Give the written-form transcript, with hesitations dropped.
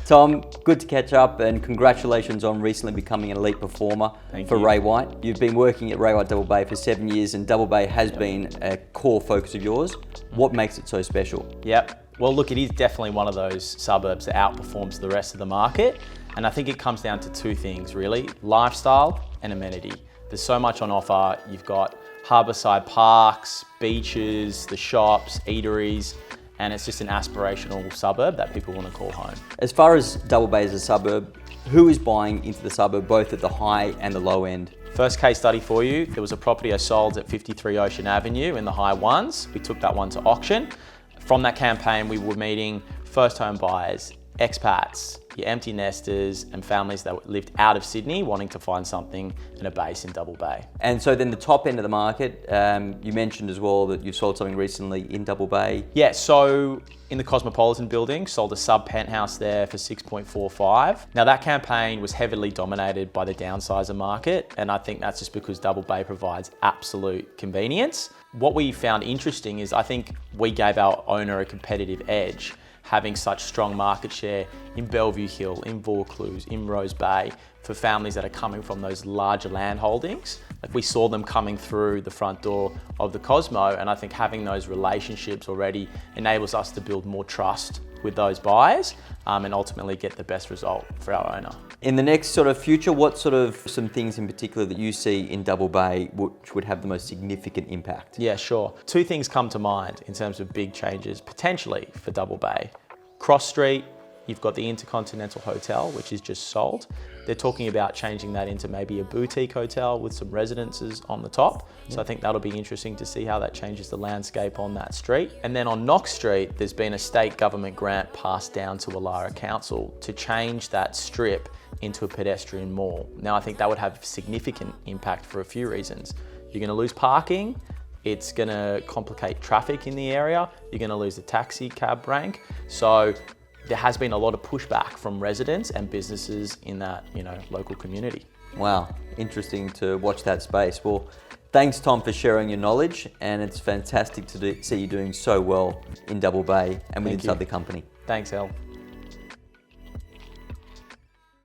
Tom, good to catch up and congratulations on recently becoming an elite performer for Ray White. You've been working at Ray White Double Bay for 7 years and Double Bay has been a core focus of yours. What makes it so special? Yep. Well, look, it is definitely one of those suburbs that outperforms the rest of the market. And I think it comes down to two things, really: lifestyle and amenity. There's so much on offer. You've got harbourside parks, beaches, the shops, eateries, and it's just an aspirational suburb that people want to call home. As far as Double Bay as a suburb, who is buying into the suburb, both at the high and the low end? First case study for you, there was a property I sold at 53 Ocean Avenue in the high ones. We took that one to auction. From that campaign, we were meeting first home buyers, expats, your empty nesters, and families that lived out of Sydney wanting to find something and a base in Double Bay. And so then the top end of the market, you mentioned as well that you sold something recently in Double Bay. Yeah, so in the Cosmopolitan building, sold a sub penthouse there for 6.45. Now that campaign was heavily dominated by the downsizer market, and I think that's just because Double Bay provides absolute convenience. What we found interesting is I think we gave our owner a competitive edge, having such strong market share in Bellevue Hill, in Vaucluse, in Rose Bay, for families that are coming from those larger land holdings. Like, we saw them coming through the front door of the Cosmo, and I think having those relationships already enables us to build more trust with those buyers and ultimately get the best result for our owner. In the next sort of future, what sort of some things in particular that you see in Double Bay which would have the most significant impact? Yeah, sure. Two things come to mind in terms of big changes potentially for Double Bay. Cross Street, you've got the Intercontinental Hotel, which is just sold. They're talking about changing that into maybe a boutique hotel with some residences on the top. So I think that'll be interesting to see how that changes the landscape on that street. And then on Knox Street, there's been a state government grant passed down to Woollahra Council to change that strip into a pedestrian mall. Now, I think that would have significant impact for a few reasons. You're going to lose parking. It's going to complicate traffic in the area. You're going to lose the taxi cab rank. So there has been a lot of pushback from residents and businesses in that, local community. Wow, interesting to watch that space. Well, thanks, Tom, for sharing your knowledge, and it's fantastic to see you doing so well in Double Bay and with inside the company. Thanks, El.